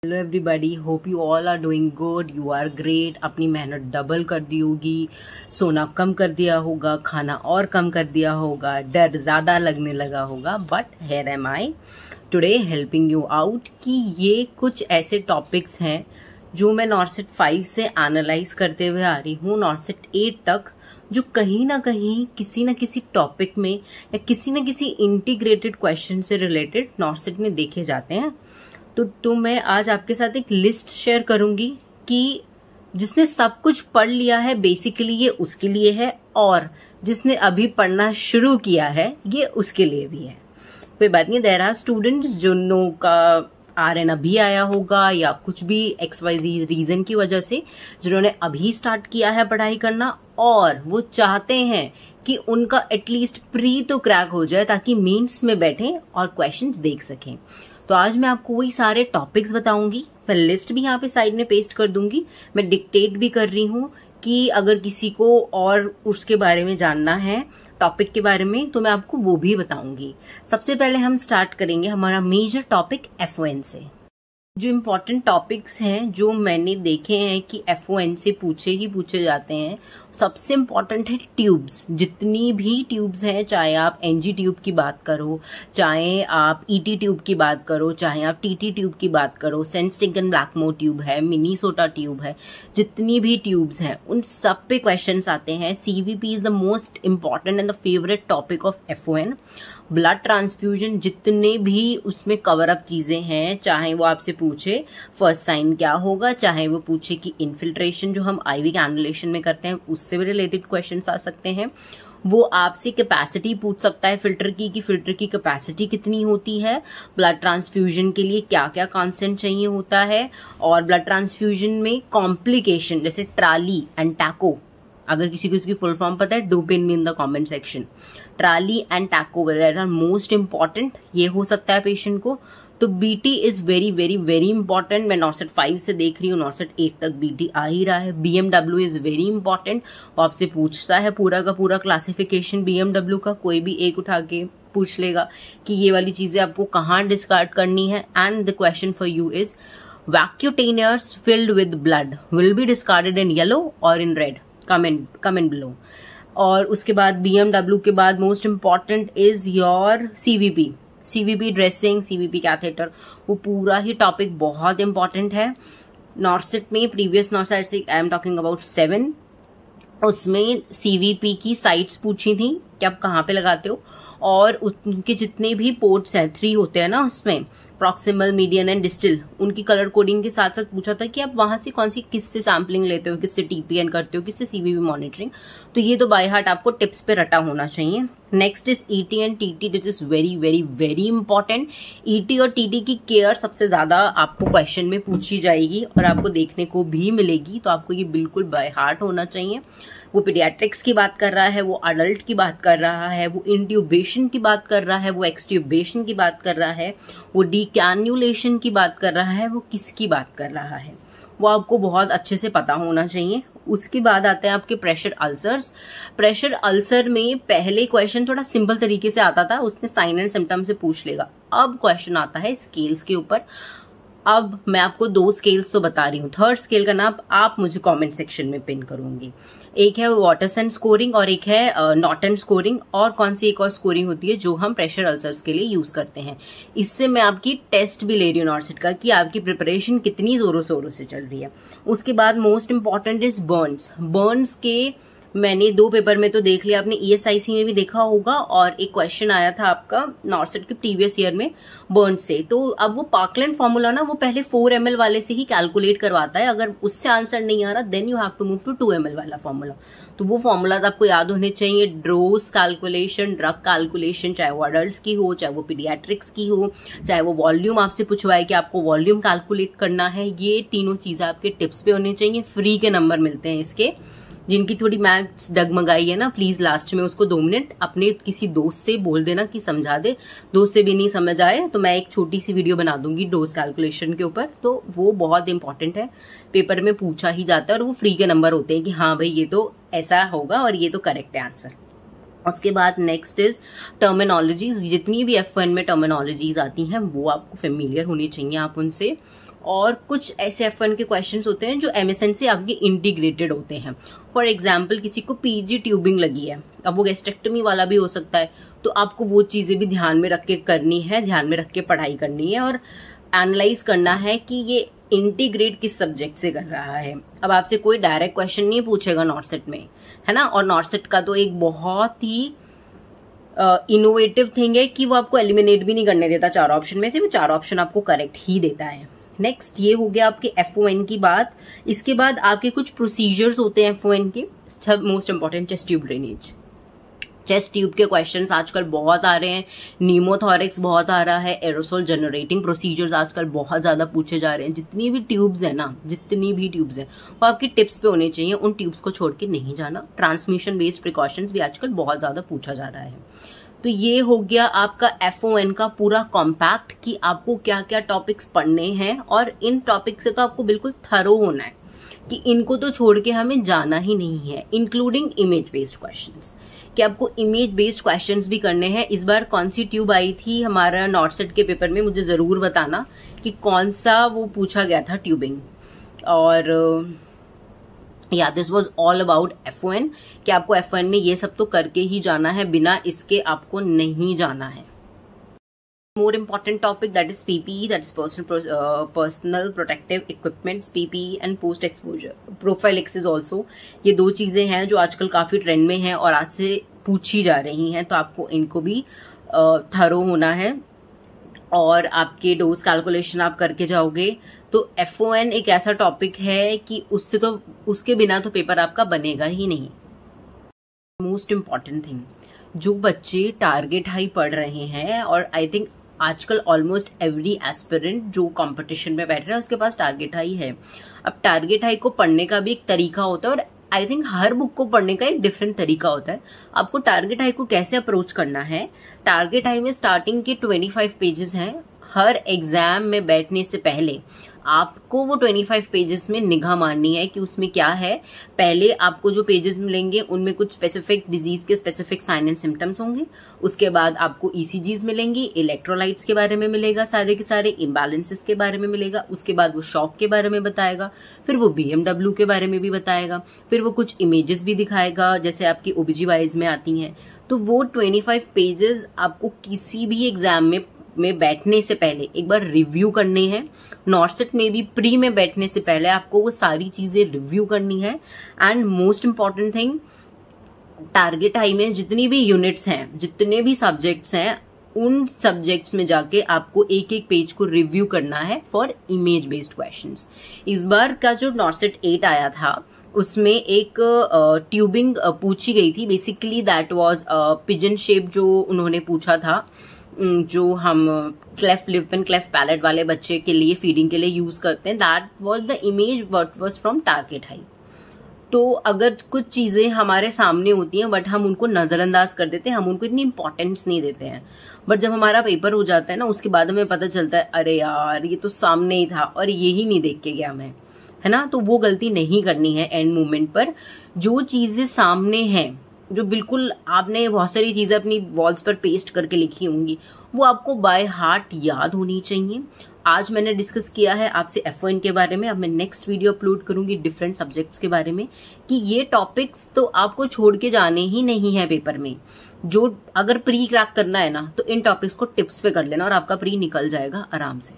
Hello everybody, hope you all are doing good, you are great. अपनी मेहनत double कर दी होगी, सोना कम कर दिया होगा, खाना और कम कर दिया होगा, डर ज्यादा लगने लगा होगा। But here am I today helping you out कि ये कुछ ऐसे टॉपिक्स हैं जो मैं नॉर्सेट 5 से एनालाइज करते हुए आ रही हूँ नॉर्सेट 8 तक, जो कहीं ना कहीं किसी न किसी टॉपिक में या किसी न किसी इंटीग्रेटेड क्वेश्चन से रिलेटेड नॉर्सेट में देखे जाते हैं। तो मैं आज आपके साथ एक लिस्ट शेयर करूंगी कि जिसने सब कुछ पढ़ लिया है बेसिकली ये उसके लिए है, और जिसने अभी पढ़ना शुरू किया है ये उसके लिए भी है। कोई बात नहीं, देयर आर स्टूडेंट्स जिन्हों का RN अभी आया होगा या कुछ भी XYZ रीजन की वजह से जिन्होंने अभी स्टार्ट किया है पढ़ाई करना, और वो चाहते हैं कि उनका एटलीस्ट प्री तो क्रैक हो जाए ताकि मेंस में बैठे और क्वेश्चंस देख सकें। तो आज मैं आपको वही सारे टॉपिक्स बताऊंगी। मैं लिस्ट भी यहाँ पे साइड में पेस्ट कर दूंगी। मैं डिक्टेट भी कर रही हूँ कि अगर किसी को और उसके बारे में जानना है टॉपिक के बारे में तो मैं आपको वो भी बताऊंगी। सबसे पहले हम स्टार्ट करेंगे हमारा मेजर टॉपिक FON से। जो इम्पोर्टेंट टॉपिक्स हैं जो मैंने देखे हैं कि FON से पूछे जाते हैं, सबसे इम्पोर्टेंट है ट्यूब्स। जितनी भी ट्यूब्स हैं, चाहे आप NG ट्यूब की बात करो, चाहे आप ET ट्यूब की बात करो, चाहे आप TT ट्यूब की बात करो, सेंट स्टिंकन ब्लैकमोर ट्यूब है, मिनीसोटा ट्यूब है, जितनी भी ट्यूब्स हैं उन सब पे क्वेश्चंस आते हैं। CVP is the most important and the favourite topic of FON। Blood transfusion, जितने भी उसमें कवर अप चीजें हैं, चाहे वो आपसे पूछे फर्स्ट साइन क्या होगा, चाहे वो पूछे कि इन्फिल्ट्रेशन जो हम IV कैनुलेशन में करते हैं उससे भी रिलेटेड क्वेश्चंस आ सकते हैं। वो आपसे कैपेसिटी पूछ सकता है फिल्टर की, कि फिल्टर की कैपेसिटी कितनी होती है, ब्लड ट्रांसफ्यूजन के लिए क्या क्या कांस्टेंट चाहिए होता है, और ब्लड ट्रांसफ्यूजन में कॉम्प्लिकेशन जैसे ट्राली एंड टैको, अगर किसी को इसकी फुल फॉर्म पता है do pin me in the comment section. TRALI and TACO are most important, ये हो सकता है पेशेंट को। तो BT is very very very important. मैं नॉर्सेट 5 से देख रही हूँ, नॉर्सेट 8 तक BT आ ही रहा है। BMW इज वेरी इंपॉर्टेंट, वो आपसे पूछता है पूरा का पूरा क्लासिफिकेशन BMW का, कोई भी एक उठा के पूछ लेगा कि ये वाली चीजें आपको कहाँ डिस्कार्ड करनी है। And the question for you is vacutainers filled with blood will be discarded in yellow और इन रेड, कमेंट बिलो। और उसके बाद BMW के बाद most important is your CVP dressing, CVP catheter, वो पूरा ही टॉपिक बहुत इंपॉर्टेंट है। नॉर्सेट में प्रीवियस नॉर्सेट से आई एम टॉकिंग अबाउट 7, उसमें CVP की साइट्स पूछी थी कि आप कहाँ पे लगाते हो, और उनके जितने भी पोर्ट्स हैं 3 होते हैं ना उसमें, प्रॉक्सिमल, मीडियन एंड डिस्टल, उनकी कलर कोडिंग के साथ साथ पूछा था कि आप वहां से कौन सी किससे सैम्पलिंग लेते हो, किससे TPN करते हो, किससे CVP मॉनिटरिंग। तो ये तो बाय हार्ट आपको टिप्स पे रटा होना चाहिए। Next is ET and TT, this is very very very important. ET और TT की केयर सबसे ज्यादा आपको क्वेश्चन में पूछी जाएगी और आपको देखने को भी मिलेगी, तो आपको ये बिल्कुल बाय हार्ट होना चाहिए। वो पीडियाट्रिक्स की बात कर रहा है, वो अडल्ट की बात कर रहा है, वो इंट्यूबेशन की बात कर रहा है, वो एक्सट्यूबेशन की बात कर रहा है, वो डीकैन्युलेशन की बात कर रहा है, वो किसकी बात कर रहा है, वो आपको बहुत अच्छे से पता होना चाहिए। उसके बाद आते हैं आपके प्रेशर अल्सर्स। प्रेशर अल्सर में पहले क्वेश्चन थोड़ा सिंपल तरीके से आता था, उसने साइन एंड सिम्टम से पूछ लेगा। अब क्वेश्चन आता है स्केल्स के ऊपर। अब मैं आपको 2 स्केल्स तो बता रही हूँ, थर्ड स्केल का नाम आप मुझे कमेंट सेक्शन में पिन करूंगी। एक है वाटरसन स्कोरिंग और एक है नॉर्टन स्कोरिंग, और कौन सी एक और स्कोरिंग होती है जो हम प्रेशर अल्सर्स के लिए यूज करते हैं। इससे मैं आपकी टेस्ट भी ले रही हूँ नॉर्सेट का कि आपकी प्रिपरेशन कितनी जोरों शोरों से चल रही है। उसके बाद मोस्ट इंपॉर्टेंट इज बर्न्स के मैंने 2 पेपर में तो देख लिया, आपने ESIC में भी देखा होगा, और एक क्वेश्चन आया था आपका नॉर्सेट के प्रीवियस ईयर में बर्न से। तो अब वो पार्कलैंड फॉर्मूला ना वो पहले 4 ml वाले से ही कैलकुलेट करवाता है, अगर उससे आंसर नहीं आ रहा then you have to move to 2 ml वाला फॉर्मूला। तो वो फॉर्मूलाज आपको याद होने चाहिए। ड्रोस कैलकुलेशन, ड्रग कैलकुलेशन, चाहे वो अडल्ट की हो, चाहे वो पीडियाट्रिक्स की हो, चाहे वो वॉल्यूम आपसे पूछवाए कि आपको वॉल्यूम कैलकुलेट करना है, ये तीनों चीजें आपके टिप्स पे होनी चाहिए। फ्री के नंबर मिलते हैं इसके। जिनकी थोड़ी मैथ्स डगमगाई है ना, प्लीज लास्ट में उसको 2 मिनट अपने किसी दोस्त से बोल देना कि समझा दे। दोस्त से भी नहीं समझ आए तो मैं एक छोटी सी वीडियो बना दूंगी डोज कैलकुलेशन के ऊपर, तो वो बहुत इंपॉर्टेंट है, पेपर में पूछा ही जाता है और वो फ्री के नंबर होते हैं कि हाँ भाई ये तो ऐसा होगा और ये तो करेक्ट है आंसर। उसके बाद नेक्स्ट इज टर्मिनोलॉजीज। जितनी भी F1 में टर्मिनोलॉजीज आती हैं वो आपको फेमिलियर होनी चाहिए, आप उनसे। और कुछ ऐसे F1 के क्वेश्चंस होते हैं जो MSN से आपके इंटीग्रेटेड होते हैं। फॉर एग्जाम्पल किसी को PG ट्यूबिंग लगी है, अब वो गैस्ट्रेक्टमी वाला भी हो सकता है, तो आपको वो चीजें भी ध्यान में रख के करनी है, ध्यान में रख के पढ़ाई करनी है और एनालाइज करना है कि ये इंटीग्रेट किस सब्जेक्ट से कर रहा है। अब आपसे कोई डायरेक्ट क्वेश्चन नहीं पूछेगा नॉर्सेट में, है ना। और नॉर्सेट का तो एक बहुत ही इनोवेटिव थिंग है कि वो आपको एलिमिनेट भी नहीं करने देता 4 ऑप्शन में से, वो 4 ऑप्शन आपको करेक्ट ही देता है। नेक्स्ट ये हो गया आपके FON की बात। इसके बाद आपके कुछ प्रोसीजर्स होते हैं FON के। Most important chest tube drainage. Chest tube के क्वेश्चंस आजकल बहुत आ रहे हैं, नीमोथोरेक्स बहुत आ रहा है, एरोसोल जनरेटिंग प्रोसीजर्स आजकल बहुत ज्यादा पूछे जा रहे हैं। जितनी भी ट्यूब्स है ना, जितनी भी ट्यूब्स हैं वो आपकी टिप्स पे होने चाहिए, उन ट्यूब्स को छोड़ के नहीं जाना। ट्रांसमिशन बेस्ड प्रिकॉशंस भी आजकल बहुत ज्यादा पूछा जा रहा है। तो ये हो गया आपका FON का पूरा कॉम्पैक्ट कि आपको क्या क्या टॉपिक्स पढ़ने हैं, और इन टॉपिक से तो आपको बिल्कुल थरो होना है कि इनको तो छोड़ के हमें जाना ही नहीं है, इंक्लूडिंग इमेज बेस्ड क्वेश्चंस, कि आपको इमेज बेस्ड क्वेश्चंस भी करने हैं। इस बार कौन सी ट्यूब आई थी हमारा नॉर्सेट के पेपर में, मुझे जरूर बताना कि कौन सा वो पूछा गया था ट्यूबिंग। और या this was all about FON कि आपको FON में ये सब तो करके ही जाना है, बिना इसके आपको नहीं जाना है। More important topic, that is PPE, that is personal protective equipments, PPE and post exposure prophylaxis also। ये 2 चीजें हैं जो आजकल काफी ट्रेंड में हैं और आज से पूछी जा रही हैं, तो आपको इनको भी थरो होना है और आपके डोज कैलकुलेशन आप करके जाओगे। तो FON एक ऐसा टॉपिक है कि उससे तो उसके बिना तो पेपर आपका बनेगा ही नहीं। मोस्ट इम्पॉर्टेंट थिंग, जो बच्चे टारगेट हाई पढ़ रहे हैं, और आई थिंक आजकल ऑलमोस्ट एवरी एस्पिरेंट जो कंपटीशन में बैठ रहा है उसके पास टारगेट हाई है। अब टारगेट हाई को पढ़ने का भी एक तरीका होता है, और आई थिंक हर बुक को पढ़ने का एक डिफरेंट तरीका होता है। आपको टारगेट हाई को कैसे अप्रोच करना है, टारगेट हाई में स्टार्टिंग के 25 पेजेस हैं। हर एग्जाम में बैठने से पहले आपको वो 25 पेजेस में निगाह मारनी है कि उसमें क्या है। पहले आपको जो पेजेस मिलेंगे उनमें कुछ स्पेसिफिक डिजीज के स्पेसिफिक साइन एंड सिम्टम्स होंगे। उसके बाद आपको ECGs मिलेंगी, इलेक्ट्रोलाइट्स के बारे में मिलेगा, सारे के सारे इम्बैलेंसेस के बारे में मिलेगा। उसके बाद वो शॉक के बारे में बताएगा, फिर वो BMW के बारे में भी बताएगा, फिर वो कुछ इमेजेस भी दिखाएगा जैसे आपकी OBGYNs में आती हैं। तो वो 25 पेजेस आपको किसी भी एग्जाम में बैठने से पहले एक बार रिव्यू करने हैं। नॉर्सेट में भी प्री में बैठने से पहले आपको वो सारी चीजें रिव्यू करनी है। And most important thing, target high में जितनी भी यूनिट्स हैं, जितने भी सब्जेक्ट्स हैं, उन सब्जेक्ट्स में जाके आपको एक एक पेज को रिव्यू करना है फॉर इमेज बेस्ड क्वेश्चंस। इस बार का जो नॉर्सेट 8 आया था उसमें एक ट्यूबिंग पूछी गई थी। Basically that was pigeon shape जो उन्होंने पूछा था, जो हम cleft lip and cleft palate वाले बच्चे के लिए फीडिंग के लिए यूज करते हैं। That was the image what was from target high. तो अगर कुछ चीजें हमारे सामने होती हैं बट हम उनको नजरअंदाज कर देते हैं, हम उनको इतनी इंपॉर्टेंस नहीं देते हैं, बट जब हमारा पेपर हो जाता है ना उसके बाद हमें पता चलता है अरे यार ये तो सामने ही था और यही नहीं देख के गया मैं, है ना। तो वो गलती नहीं करनी है एंड मोमेंट पर। जो चीजें सामने हैं, जो बिल्कुल आपने बहुत सारी चीजें अपनी वॉल्स पर पेस्ट करके लिखी होंगी, वो आपको बाय हार्ट याद होनी चाहिए। आज मैंने डिस्कस किया है आपसे FON के बारे में। अब मैं नेक्स्ट वीडियो अपलोड करूंगी डिफरेंट सब्जेक्ट्स के बारे में कि ये टॉपिक्स तो आपको छोड़ के जाने ही नहीं है पेपर में। जो अगर प्री क्रैक करना है ना तो इन टॉपिक्स को टिप्स पे कर लेना और आपका प्री निकल जाएगा आराम से।